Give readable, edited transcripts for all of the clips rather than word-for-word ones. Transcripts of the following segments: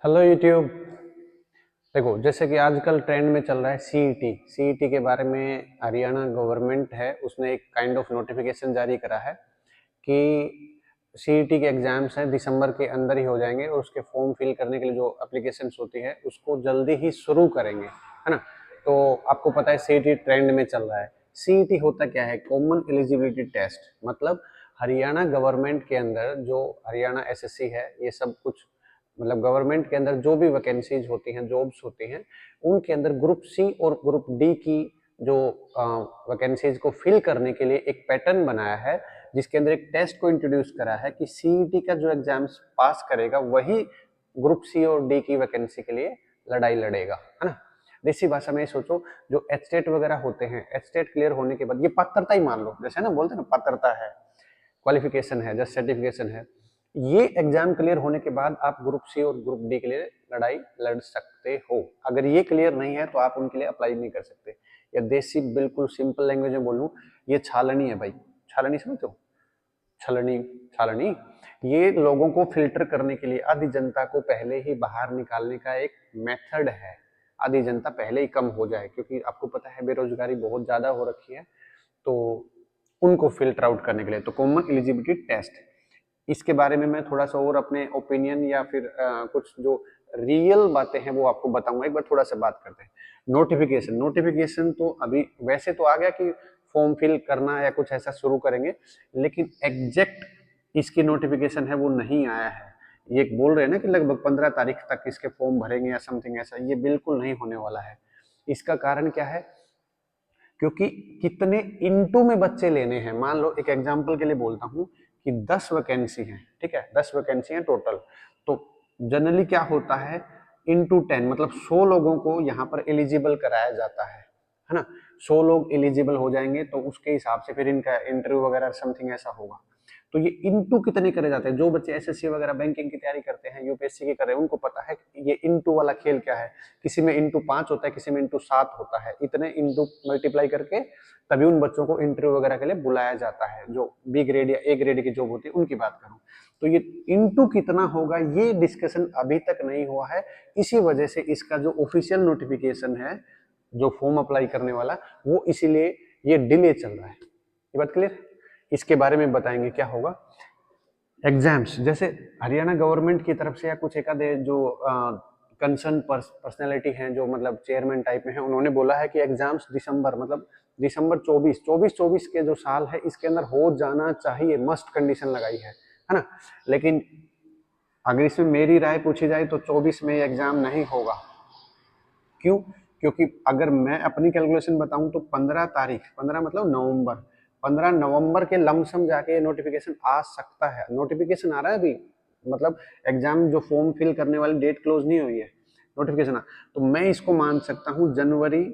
Hello YouTube. देखो, जैसे कि आजकल ट्रेंड में चल रहा है सीईटी के बारे में। हरियाणा गवर्नमेंट है, उसने एक काइंड ऑफ नोटिफिकेशन जारी करा है कि सीईटी के एग्जाम्स हैं दिसंबर के अंदर ही हो जाएंगे और उसके फॉर्म फिल करने के लिए जो एप्लीकेशंस होती है उसको जल्दी ही शुरू करेंगे, है ना। तो आपको पता है सीईटी ट्रेंड में चल रहा है। सीईटी होता क्या है? Common eligibility test. मतलब हरियाणा गवर्नमेंट के अंदर जो हरियाणा एसएससी है, ये सब कुछ मतलब गवर्नमेंट के अंदर जो भी वैकेंसीज होती हैं, जॉब्स होती हैं, उनके अंदर ग्रुप सी और ग्रुप डी की जो वैकेंसीज को फिल करने के लिए एक पैटर्न बनाया है, जिसके अंदर एक टेस्ट को इंट्रोड्यूस करा है कि सीईटी का जो एग्जाम्स पास करेगा वही ग्रुप सी और डी की वैकेंसी के लिए लड़ाई लड़ेगा, है ना। देसी भाषा में सोचो, जो एचटेट वगैरह होते हैं, एचटेट क्लियर होने के बाद ये पात्रता ही मान लो, जैसे ना बोलते हैं ना, पात्रता है, क्वालिफिकेशन है, जस्ट सर्टिफिकेशन है। ये एग्जाम क्लियर होने के बाद आप ग्रुप सी और ग्रुप डी के लिए लड़ाई लड़ सकते हो। अगर ये क्लियर नहीं है तो आप उनके लिए अप्लाई नहीं कर सकते। या देसी बिल्कुल सिंपल लैंग्वेज में बोलूं, ये छालनी है भाई। छालनी समझते हो? छलनी, छालनी। ये लोगों को फिल्टर करने के लिए, आधी जनता को पहले ही बाहर निकालने का एक मेथड है। आधी जनता पहले ही कम हो जाए, क्योंकि आपको पता है बेरोजगारी बहुत ज्यादा हो रखी है। तो उनको फिल्टर आउट करने के लिए तो कॉमन एलिजिबिलिटी टेस्ट, इसके बारे में मैं थोड़ा सा और अपने ओपिनियन या फिर कुछ जो रियल बातें हैं वो आपको बताऊंगा। एक बार थोड़ा सा बात करते हैं। नोटिफिकेशन, नोटिफिकेशन तो अभी वैसे तो आ गया कि फॉर्म फिल करना या कुछ ऐसा शुरू करेंगे, लेकिन एग्जैक्ट इसकी नोटिफिकेशन है वो नहीं आया है। ये बोल रहे हैं ना कि लगभग 15 तारीख तक इसके फॉर्म भरेंगे या समथिंग ऐसा, ये बिल्कुल नहीं होने वाला है। इसका कारण क्या है? क्योंकि कितने इनटू में बच्चे लेने हैं। मान लो एक एग्जांपल के लिए बोलता हूं कि 10 वैकेंसी हैं, ठीक है, 10 वैकेंसी हैं टोटल। तो जनरली क्या होता है, इनटू 10 मतलब 100 लोगों को यहाँ पर एलिजिबल कराया जाता है ना। 100 लोग एलिजिबल हो जाएंगे तो उसके हिसाब से फिर इनका इंटरव्यू वगैरह समथिंग ऐसा होगा। तो ये इनटू कितने करे जाते हैं? जो बच्चे एसएससी वगैरह बैंकिंग की तैयारी करते हैं, यूपीएससी की कर रहे हैं, उनको पता है ये इनटू वाला खेल क्या है। किसी में इंटू 5 होता है, किसी में इंटू 7 होता है। इतने इंटू मल्टीप्लाई करके तभी उन बच्चों को इंटरव्यू वगैरह के लिए बुलाया जाता है। जो बी ग्रेड या ए ग्रेड की जॉब होती है उनकी बात करूं तो ये इंटू कितना होगा ये डिस्कशन अभी तक नहीं हुआ है। इसी वजह से इसका जो ऑफिशियल नोटिफिकेशन है, जो फॉर्म अप्लाई करने वाला, वो इसीलिए ये डिले चल रहा है। ये बात क्लियर? इसके बारे में बताएंगे क्या होगा। एग्जाम्स जैसे हरियाणा गवर्नमेंट की तरफ से या कुछ एक आधे जो कंसर्न पर्सनैलिटी हैं, जो मतलब चेयरमैन टाइप में है, उन्होंने बोला है कि एग्जाम्स दिसंबर मतलब दिसंबर 24 के जो साल है इसके अंदर हो जाना चाहिए, मस्ट कंडीशन लगाई है ना। लेकिन अगर इसमें मेरी राय पूछी जाए तो 24 में एग्जाम नहीं होगा। क्यों? क्योंकि अगर मैं अपनी कैलकुलेशन बताऊं तो 15 तारीख, 15 मतलब नवंबर, 15 नवंबर के लमसम जाके नोटिफिकेशन आ सकता है। नोटिफिकेशन आ रहा है अभी, मतलब एग्जाम जो फॉर्म फिल करने वाली डेट क्लोज नहीं हुई है, नोटिफिकेशन आ। तो मैं इसको मान सकता हूँ जनवरी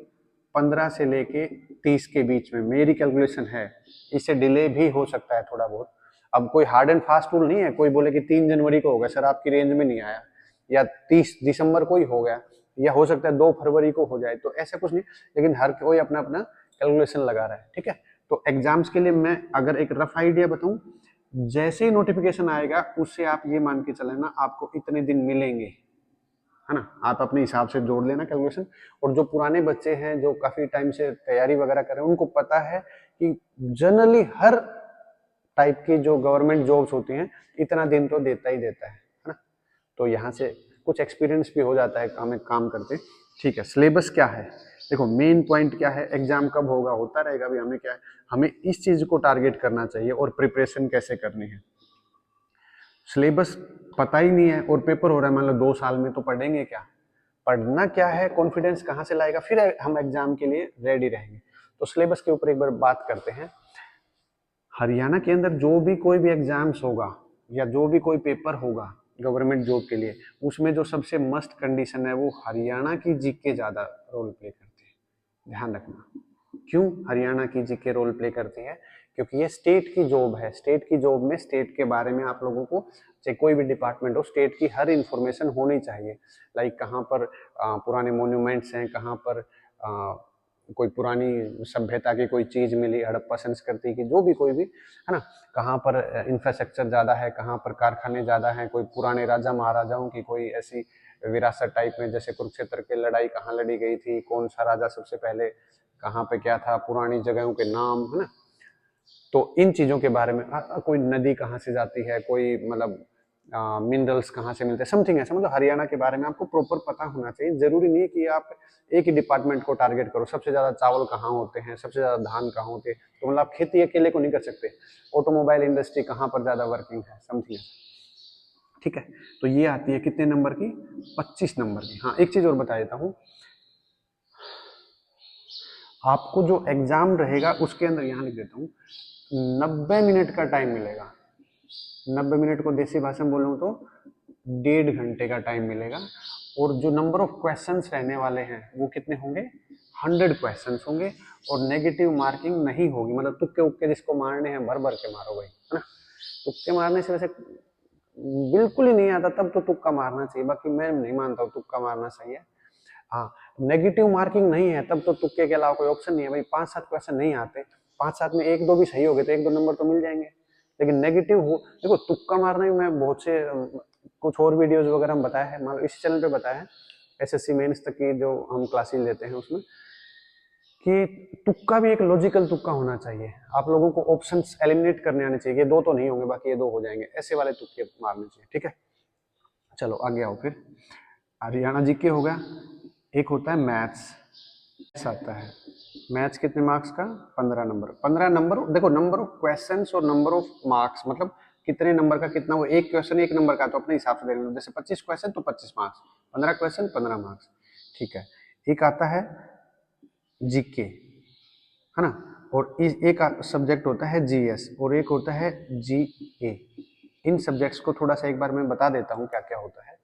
15 से लेके 30 के बीच में, मेरी कैलकुलेशन है। इससे डिले भी हो सकता है थोड़ा बहुत। अब कोई हार्ड एंड फास्ट रूल नहीं है, कोई बोले कि 3 जनवरी को होगा, सर आपकी रेंज में नहीं आया, या 30 दिसंबर को ही हो गया, या हो सकता है 2 फरवरी को हो जाए, तो ऐसा कुछ नहीं। लेकिन हर कोई अपना अपना कैलकुलेशन लगा रहा है, ठीक है। तो एग्जाम्स के लिए मैं अगर एक रफ आइडिया बताऊं, जैसे ही नोटिफिकेशन आएगा उससे आप ये मान के चलेना आपको इतने दिन मिलेंगे, है ना। आप अपने हिसाब से जोड़ लेना कैलकुलेशन। और जो पुराने बच्चे हैं जो काफी टाइम से तैयारी वगैरह कर रहे हैं, उनको पता है कि जनरली हर टाइप की जो गवर्नमेंट जॉब्स होती हैं इतना दिन तो देता ही देता है ना। तो यहाँ से कुछ एक्सपीरियंस भी हो जाता है हमें काम करते। ठीक है, सिलेबस क्या है? देखो मेन पॉइंट क्या है, एग्जाम कब होगा, होता रहेगा। अभी हमें क्या है, हमें इस चीज को टारगेट करना चाहिए और प्रिपरेशन कैसे करनी है। सिलेबस पता ही नहीं है और पेपर हो रहा है, मान लो 2 साल में, तो पढ़ेंगे क्या? पढ़ना क्या है, कॉन्फिडेंस कहाँ से लाएगा, फिर हम एग्जाम के लिए रेडी रहेंगे। तो सिलेबस के ऊपर एक बार बात करते हैं। हरियाणा के अंदर जो भी कोई भी एग्जाम्स होगा या जो भी कोई पेपर होगा गवर्नमेंट जॉब के लिए, उसमें जो सबसे मस्ट कंडीशन है वो हरियाणा की जीके ज्यादा रोल प्ले करती है। ध्यान रखना। क्यों हरियाणा की जीके रोल प्ले करती है? क्योंकि ये स्टेट की जॉब है। स्टेट की जॉब में स्टेट के बारे में आप लोगों को, चाहे कोई भी डिपार्टमेंट हो, स्टेट की हर इंफॉर्मेशन होनी चाहिए। लाइक कहाँ पर पुराने मोन्यूमेंट्स हैं, कहाँ पर कोई पुरानी सभ्यता की कोई चीज मिली, हड़प्पा संस्कृति की, जो भी कोई भी है ना, कहाँ पर इंफ्रास्ट्रक्चर ज्यादा है, कहाँ पर कारखाने ज्यादा हैं, कोई पुराने राजा महाराजाओं की कोई ऐसी विरासत टाइप में, जैसे कुरुक्षेत्र की लड़ाई कहाँ लड़ी गई थी, कौन सा राजा सबसे पहले कहाँ पे क्या था, पुरानी जगहों के नाम, है ना। तो इन चीजों के बारे में कोई नदी कहाँ से जाती है, कोई मतलब मिनरल्स कहाँ से मिलते हैं, समथिंग ऐसा, मतलब हरियाणा के बारे में आपको प्रॉपर पता होना चाहिए। जरूरी नहीं है कि आप एक ही डिपार्टमेंट को टारगेट करो, सबसे ज्यादा चावल कहाँ होते हैं, सबसे ज्यादा धान कहाँ होते हैं, तो मतलब आप खेती अकेले को नहीं कर सकते, ऑटोमोबाइल इंडस्ट्री कहाँ पर ज्यादा वर्किंग है, समथिंग। ठीक है, तो ये आती है कितने नंबर की, 25 नंबर की। हाँ, एक चीज और बता देता हूँ, आपको जो एग्जाम रहेगा उसके अंदर, यहाँ लिख देता हूँ, 90 मिनट का टाइम मिलेगा। 90 मिनट को देसी भाषा में बोलूँ तो 1.5 घंटे का टाइम मिलेगा। और जो नंबर ऑफ क्वेश्चंस रहने वाले हैं वो कितने होंगे, 100 क्वेश्चंस होंगे। और नेगेटिव मार्किंग नहीं होगी, मतलब तुक्के उक्के जिसको मारने हैं भर भर के मारो भाई, है ना। तुक्के मारने से वैसे बिल्कुल ही नहीं आता, तब तो तुक्का मारना चाहिए, बाकी मैं नहीं मानता हूँ तुक्का मारना सही है। हाँ, नेगेटिव मार्किंग नहीं है तब तो तुक्के के अलावा कोई ऑप्शन नहीं है भाई। 5-7 क्वेश्चन नहीं आते, 5-7 में 1-2 भी सही हो गए तो 1-2 नंबर तो मिल जाएंगे। लेकिन नेगेटिव हो, देखो तुक्का मारना ही मैं बहुत से कुछ और वीडियोज वगैरह हम बताया है, मतलब इसी चैनल पे बताया है, एसएससी मेंस तक की जो हम क्लासेस लेते हैं उसमें, कि तुक्का भी एक लॉजिकल तुक्का होना चाहिए। आप लोगों को ऑप्शंस एलिमिनेट करने आने चाहिए, ये 2 तो नहीं होंगे, बाकी ये 2 हो जाएंगे, ऐसे वाले तुक्के मारने चाहिए। ठीक है, चलो आगे आओ। फिर हरियाणा जीके हो गया। एक होता है मैथ्स आता है। मैथ्स कितने मार्क्स का, 15 नंबर। 15 नंबर, देखो नंबर ऑफ क्वेश्चंस और नंबर ऑफ मार्क्स, मतलब कितने नंबर का कितना, वो एक क्वेश्चन 1 नंबर का, तो अपने हिसाब से देख लो, जैसे 25 क्वेश्चन तो 25 मार्क्स, 15 क्वेश्चन 15 मार्क्स। ठीक है, एक आता है जीके, है ना, और एक सब्जेक्ट होता है जीएस और एक होता है जीए। इन सब्जेक्ट्स को थोड़ा सा एक बार मैं बता देता हूँ क्या क्या होता है।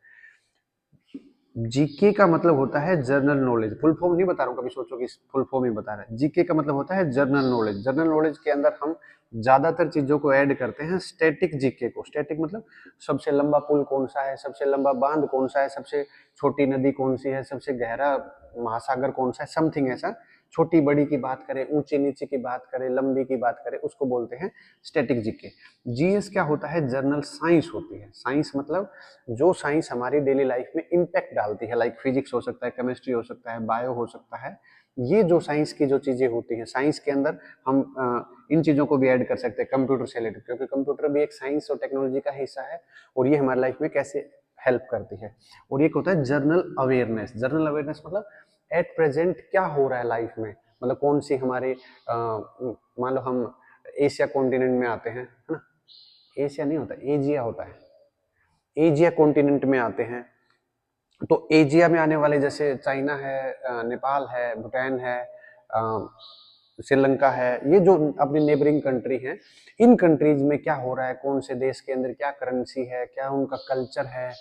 जीके का मतलब होता है जनरल नॉलेज, फुल फॉर्म नहीं बता रहा हूँ, कभी सोचो कि फुल फॉर्म ही बता रहा है। जीके का मतलब होता है जनरल नॉलेज। जनरल नॉलेज के अंदर हम ज्यादातर चीजों को ऐड करते हैं स्टैटिक जीके को। स्टैटिक मतलब सबसे लंबा पुल कौन सा है, सबसे लंबा बांध कौन सा है, सबसे छोटी नदी कौन सी है, सबसे गहरा महासागर कौन सा है, समथिंग ऐसा। छोटी बड़ी की बात करें, ऊंची नीचे की बात करें, लंबी की बात करें, उसको बोलते हैं स्टैटिक जीके। जीएस क्या होता है, जनरल साइंस होती है। साइंस मतलब जो साइंस हमारी डेली लाइफ में इम्पैक्ट डालती है, लाइक फिजिक्स हो सकता है, केमिस्ट्री हो सकता है, बायो हो सकता है। ये जो साइंस की जो चीजें होती हैं, साइंस के अंदर हम इन चीजों को भी ऐड कर सकते हैं कंप्यूटर से रिलेटेड, क्योंकि कंप्यूटर भी एक साइंस और टेक्नोलॉजी का हिस्सा है और ये हमारी लाइफ में कैसे हेल्प करती है। और एक होता है जनरल अवेयरनेस। जनरल अवेयरनेस मतलब एट प्रेजेंट क्या हो रहा है लाइफ में, मतलब कौन सी हमारे मान लो हम एशिया कॉन्टिनेंट में आते हैं, है ना, एशिया नहीं होता, एजिया होता है, एजिया कॉन्टिनेंट में आते हैं। तो एशिया में आने वाले जैसे चाइना है, नेपाल है, भूटान है, श्रीलंका है, ये जो अपनी नेबरिंग कंट्री हैं, इन कंट्रीज में क्या हो रहा है, कौन से देश के अंदर क्या करेंसी है, क्या उनका कल्चर है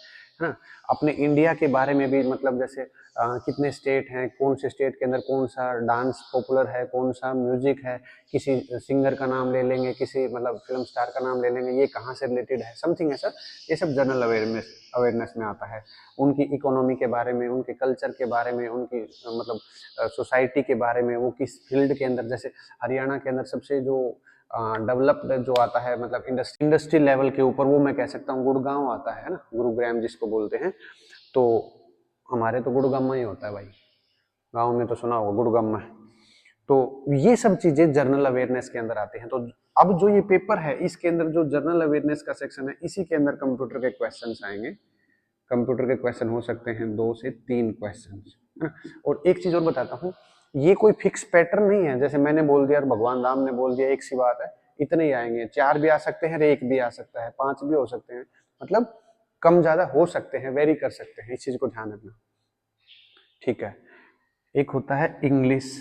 ना। अपने इंडिया के बारे में भी, मतलब जैसे कितने स्टेट हैं, कौन से स्टेट के अंदर कौन सा डांस पॉपुलर है, कौन सा म्यूजिक है, किसी सिंगर का नाम ले लेंगे, किसी मतलब फिल्म स्टार का नाम ले लेंगे, ये कहाँ से रिलेटेड है, समथिंग ऐसा। ये सब जनरल अवेयरनेस में आता है। उनकी इकोनॉमी के बारे में, उनके कल्चर के बारे में, उनकी मतलब सोसाइटी के बारे में, वो किस फील्ड के अंदर, जैसे हरियाणा के अंदर सबसे जो डेवलप्ड जो आता है, मतलब इंडस्ट्री लेवल के ऊपर, वो मैं कह सकता हूँ गुड़गांव आता है ना, गुरुग्राम जिसको बोलते हैं। तो हमारे तो गुड़गांव में ही होता है भाई, गाँव में तो सुना होगा गुड़गांव में। तो ये सब चीजें जनरल अवेयरनेस के अंदर आते हैं। तो अब जो ये पेपर है, इसके अंदर जो जनरल अवेयरनेस का सेक्शन है, इसी के अंदर कंप्यूटर के क्वेश्चंस आएंगे। कंप्यूटर के क्वेश्चन हो सकते हैं 2 से 3 क्वेश्चन। और एक चीज और बताता हूँ, ये कोई फिक्स पैटर्न नहीं है, जैसे मैंने बोल दिया और भगवान राम ने बोल दिया, एक सी बात है, इतने ही आएंगे। 4 भी आ सकते हैं, 1 भी आ सकता है, 5 भी हो सकते हैं, मतलब कम ज्यादा हो सकते हैं, वेरी कर सकते हैं, इस चीज को ध्यान रखना। ठीक है, एक होता है इंग्लिश।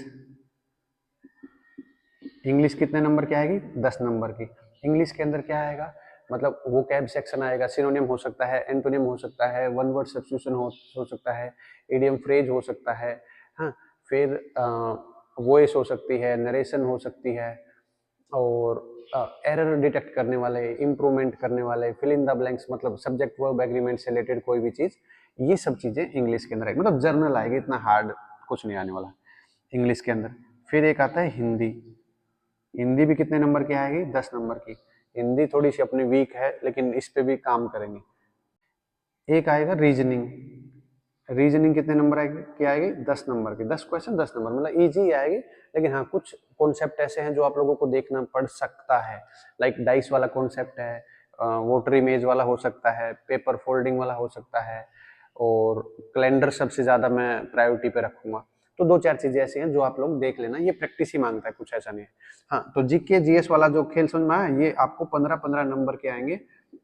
इंग्लिश कितने नंबर की आएगी, 10 नंबर की। इंग्लिश के अंदर क्या आएगा, मतलब वो कैब सेक्शन आएगा, सिनोनिम हो सकता है, एंटोनिम हो सकता है, वन वर्ड सब्स्टिट्यूशन हो सकता है, इडियम फ्रेज हो सकता है, हाँ, फिर वॉइस हो सकती है, नरेशन हो सकती है, और एरर डिटेक्ट करने वाले, इम्प्रूवमेंट करने वाले, फिल इन द ब्लैंक्स, मतलब सब्जेक्ट वर्ब एग्रीमेंट से रिलेटेड कोई भी चीज, ये सब चीजें इंग्लिश के अंदर आएगी, मतलब जर्नल आएगी, इतना हार्ड कुछ नहीं आने वाला। इंग्लिश के अंदर। फिर एक आता है हिंदी, हिंदी भी कितने नंबर की आएगी, 10 नंबर की। हिंदी थोड़ी सी अपनी वीक है लेकिन इस पे भी काम करेंगे। एक आएगा रीजनिंग, रीजनिंग कितने नंबर की आएगी, 10 नंबर की। 10 क्वेश्चन 10 नंबर, मतलब इजी आएगी। लेकिन हाँ कुछ कॉन्सेप्ट ऐसे हैं जो आप लोगों को देखना पड़ सकता है, लाइक डाइस वाला कॉन्सेप्ट है, वोटर इमेज वाला हो सकता है, पेपर फोल्डिंग वाला हो सकता है, और कैलेंडर सबसे ज्यादा मैं प्रायोरिटी पे रखूंगा। तो 2-4 चीजें ऐसी हैं जो आप लोग देख लेना, ये प्रैक्टिस ही मांगता है, कुछ ऐसा नहीं है। हाँ तो जीके जीएस वाला जो खेल समझ में आया, ये आपको 15-15 नंबर के आएंगे।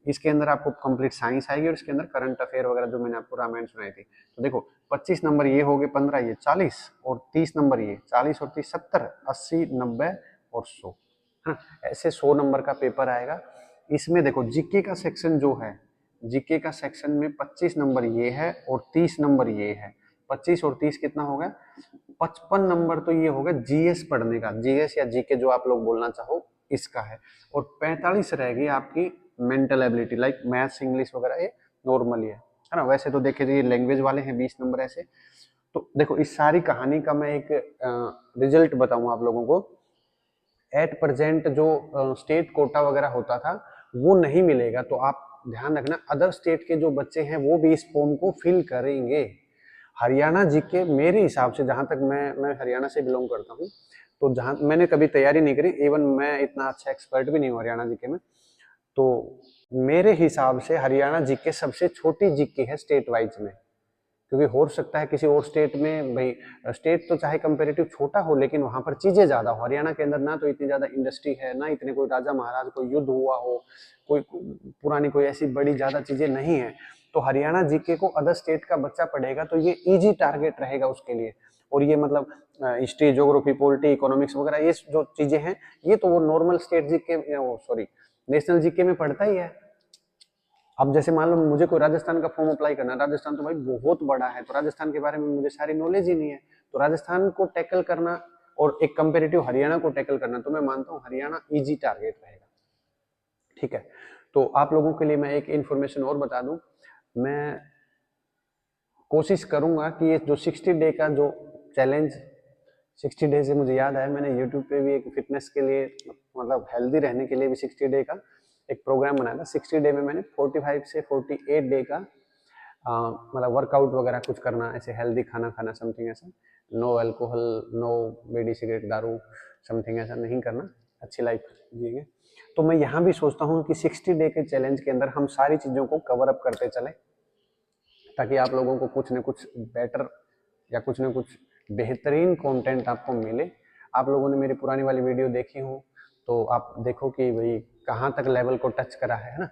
इसके अंदर आपको कंप्लीट साइंस आएगी और इसके अंदर करंट अफेयर वगैरह जो मैंने आपको रामायण सुनाई थी। तो देखो 25 नंबर ये हो गए, 15 ये 40, और 30 नंबर ये 40 और 30 70, 80 90 और 100, है ना। ऐसे 100 नंबर का पेपर आएगा। इसमें देखो जीके का सेक्शन जो है, जीके का सेक्शन में 25 नंबर ये है और 30 नंबर ये है। 25 और 30 कितना हो गया, 55 नंबर तो ये हो गया जीएस पढ़ने का, जीएस या जीके जो आप लोग बोलना चाहो इसका है। और 45 रहेगी आपकी mental ability, like maths English वगैरह, ये नॉर्मली है ना। वैसे तो देखे जाइए लैंग्वेज वाले हैं 20 नंबर ऐसे। तो देखो इस सारी कहानी का मैं एक रिजल्ट बताऊं आप लोगों को। एट प्रेजेंट जो स्टेट कोटा वगैरह होता था वो नहीं मिलेगा, तो आप ध्यान रखना अदर स्टेट के जो बच्चे हैं वो भी इस फॉर्म को फिल करेंगे। हरियाणा जीके मेरे हिसाब से, जहां तक मैं हरियाणा से बिलोंग करता हूँ, तो जहां मैंने कभी तैयारी नहीं करी, इवन मैं इतना अच्छा एक्सपर्ट भी नहीं हूँ हरियाणा जीके में, तो मेरे हिसाब से हरियाणा जीके सबसे छोटी जीके है स्टेट वाइज में। क्योंकि हो सकता है किसी और स्टेट में, भाई स्टेट तो चाहे कंपेरेटिव छोटा हो लेकिन वहां पर चीजें ज्यादा हो। हरियाणा के अंदर ना तो इतनी ज्यादा इंडस्ट्री है, ना इतने कोई राजा महाराज कोई युद्ध हुआ हो, कोई पुरानी कोई ऐसी बड़ी ज्यादा चीजें नहीं है। तो हरियाणा जीके को अदर स्टेट का बच्चा पढ़ेगा तो ये इजी टारगेट रहेगा उसके लिए। और ये मतलब हिस्ट्री ज्योग्राफी पॉलिटी इकोनॉमिक्स वगैरह ये जो चीजें हैं, ये तो वो normal state GK, sorry national GK में पढ़ता ही है। अब जैसे मान लो मुझे कोई राजस्थान का फॉर्म अप्लाई करना है, राजस्थान तो भाई बहुत बड़ा है, तो राजस्थान के बारे में मुझे सारी नॉलेज ही नहीं है। तो राजस्थान को टैकल करना और एक कंपेरेटिव हरियाणा को टैकल करना, तो मैं मानता हूँ हरियाणा इजी टारगेट रहेगा। ठीक है, तो आप लोगों के लिए मैं एक इन्फॉर्मेशन और बता दूं, मैं कोशिश करूंगा कि ये जो 60 डे का जो चैलेंज, 60 डे से मुझे याद आया, मैंने यूट्यूब पे भी एक फिटनेस के लिए, मतलब हेल्दी रहने के लिए भी 60 डे का एक प्रोग्राम बनाया था। 60 डे में मैंने 45 से 48 डे का मतलब वर्कआउट वगैरह कुछ करना, ऐसे हेल्दी खाना खाना, समथिंग ऐसा, नो अल्कोहल, नो बीड़ी सिगरेट दारू, समथिंग ऐसा नहीं करना, अच्छी लाइफ जिएंगे। तो मैं यहाँ भी सोचता हूँ कि 60 डे के चैलेंज के अंदर हम सारी चीज़ों को कवर अप करते चले, ताकि आप लोगों को कुछ न कुछ बेटर या कुछ न कुछ बेहतरीन कंटेंट आपको मिले। आप लोगों ने मेरी पुरानी वाली वीडियो देखी हो तो आप देखो कि भाई कहाँ तक लेवल को टच करा है ना।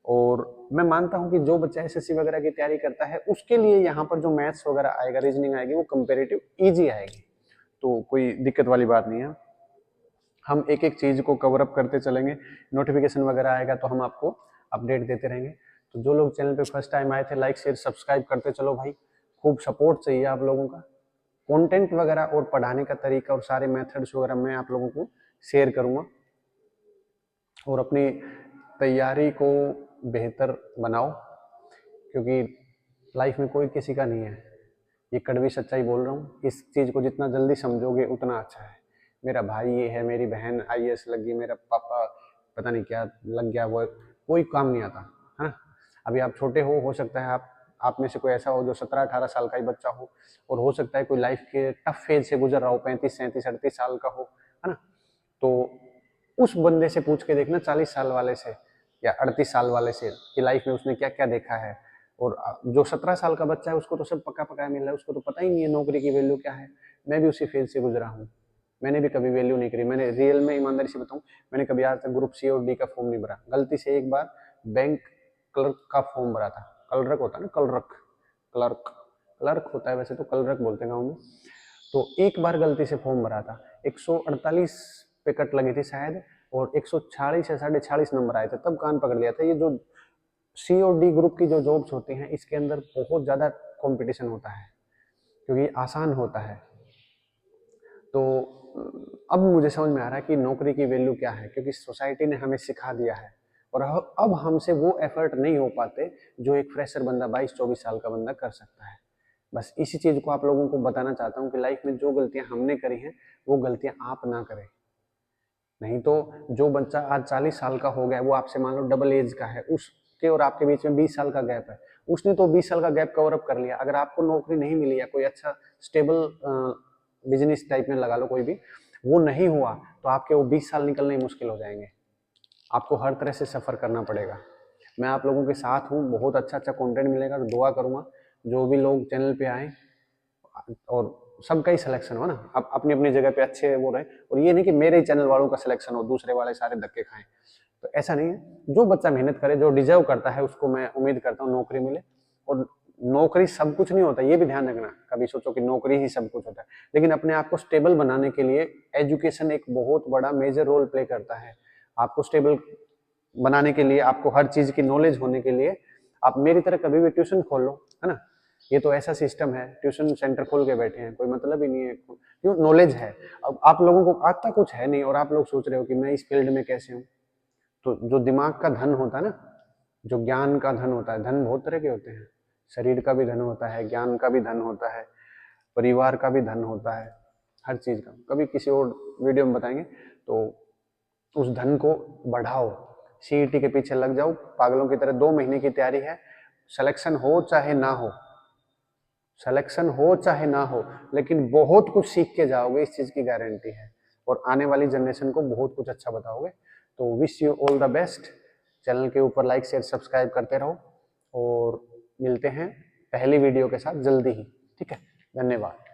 और मैं मानता हूं कि जो बच्चा एसएससी वगैरह की तैयारी करता है उसके लिए यहाँ पर जो मैथ्स वगैरह आएगा, रीजनिंग आएगी, वो कंपेरेटिव इजी आएगी, तो कोई दिक्कत वाली बात नहीं है। हम एक एक चीज को कवर अप करते चलेंगे, नोटिफिकेशन वगैरह आएगा तो हम आपको अपडेट देते रहेंगे। तो जो लोग चैनल पे फर्स्ट टाइम आए थे, लाइक शेयर सब्सक्राइब करते चलो भाई, खूब सपोर्ट चाहिए आप लोगों का। कंटेंट वगैरह और पढ़ाने का तरीका और सारे मेथड्स वगैरह मैं आप लोगों को शेयर करूंगा। और अपनी तैयारी को बेहतर बनाओ, क्योंकि लाइफ में कोई किसी का नहीं है, ये कड़वी सच्चाई बोल रहा हूँ। इस चीज़ को जितना जल्दी समझोगे उतना अच्छा है। मेरा भाई ये है, मेरी बहन आईएएस लग गई, मेरा पापा पता नहीं क्या लग गया, वो कोई काम नहीं आता है ना। अभी आप छोटे हो सकता है आप में से कोई ऐसा हो जो 17-18 साल का ही बच्चा हो, और हो सकता है कोई लाइफ के टफ फेज से गुजर रहा हो, 35-37-38 साल का हो, है ना। तो उस बंदे से पूछ के देखना, 40 साल वाले से या 38 साल वाले से, कि लाइफ में उसने क्या क्या देखा है। और जो 17 साल का बच्चा है उसको तो सब पका पकाया मिल रहा है, उसको तो पता ही नहीं है नौकरी की वैल्यू क्या है। मैं भी उसी फेज से गुजरा हूँ, मैंने भी कभी वैल्यू नहीं करी। मैंने रियल में ईमानदारी से बताऊं, मैंने कभी आज तक ग्रुप सी और डी का फॉर्म नहीं भरा। गलती से एक बार बैंक क्लर्क का फॉर्म भरा था, कलरक होता है ना, क्लर्क, क्लर्क होता है वैसे तो, कलरक बोलते हैं गाँव में। तो एक बार गलती से फॉर्म भरा था, 148 पे कट लगी थी शायद, और 146 या 46.5 नंबर आए थे, तब कान पकड़ लिया था। ये जो सी और डी ग्रुप की जो जॉब्स होती हैं इसके अंदर बहुत ज़्यादा कंपटीशन होता है, क्योंकि आसान होता है। तो अब मुझे समझ में आ रहा है कि नौकरी की वैल्यू क्या है, क्योंकि सोसाइटी ने हमें सिखा दिया है। और अब हमसे वो एफर्ट नहीं हो पाते जो एक फ्रेशर बंदा 22-24 साल का बंदा कर सकता है। बस इसी चीज़ को आप लोगों को बताना चाहता हूँ कि लाइफ में जो गलतियाँ हमने करी हैं वो गलतियाँ आप ना करें। नहीं तो जो बच्चा आज 40 साल का हो गया वो आपसे मान लो डबल एज का है, उसके और आपके बीच में 20 साल का गैप है, उसने तो 20 साल का गैप कवर अप कर लिया। अगर आपको नौकरी नहीं मिली या कोई अच्छा स्टेबल बिजनेस टाइप में लगा लो कोई भी, वो नहीं हुआ तो आपके वो 20 साल निकलने ही मुश्किल हो जाएंगे। आपको हर तरह से सफ़र करना पड़ेगा। मैं आप लोगों के साथ हूँ, बहुत अच्छा अच्छा कंटेंट मिलेगा तो दुआ करूँगा जो भी लोग चैनल पे आए और सबका ही सिलेक्शन हो ना, अब अपनी अपनी जगह पे अच्छे वो रहे, और ये नहीं कि मेरे ही चैनल वालों का सिलेक्शन हो दूसरे वाले सारे धक्के खाएं, तो ऐसा नहीं है। जो बच्चा मेहनत करे, जो डिजर्व करता है, उसको मैं उम्मीद करता हूँ नौकरी मिले। और नौकरी सब कुछ नहीं होता, ये भी ध्यान रखना, कभी सोचो कि नौकरी ही सब कुछ होता है, लेकिन अपने आप को स्टेबल बनाने के लिए एजुकेशन एक बहुत बड़ा मेजर रोल प्ले करता है। आपको स्टेबल बनाने के लिए, आपको हर चीज की नॉलेज होने के लिए आप मेरी तरह कभी भी ट्यूशन खोल लो, है ना। ये तो ऐसा सिस्टम है, ट्यूशन सेंटर खोल के बैठे हैं, कोई मतलब ही नहीं है, क्यों, नॉलेज है। अब आप लोगों को आता कुछ है नहीं और आप लोग सोच रहे हो कि मैं इस फील्ड में कैसे हूँ। तो जो दिमाग का धन होता है ना, जो ज्ञान का धन होता है, धन बहुत तरह के होते हैं, शरीर का भी धन होता है, ज्ञान का भी धन होता है, परिवार का भी धन होता है, हर चीज का कभी किसी और वीडियो में बताएंगे। तो उस धन को बढ़ाओ, सीईटी के पीछे लग जाओ पागलों की तरह। 2 महीने की तैयारी है, सिलेक्शन हो चाहे ना हो, सिलेक्शन हो चाहे ना हो, लेकिन बहुत कुछ सीख के जाओगे, इस चीज की गारंटी है, और आने वाली जनरेशन को बहुत कुछ अच्छा बताओगे। तो wish you all the best. Channel के ऊपर लाइक शेयर सब्सक्राइब करते रहो और मिलते हैं पहली वीडियो के साथ जल्दी ही, ठीक है। धन्यवाद।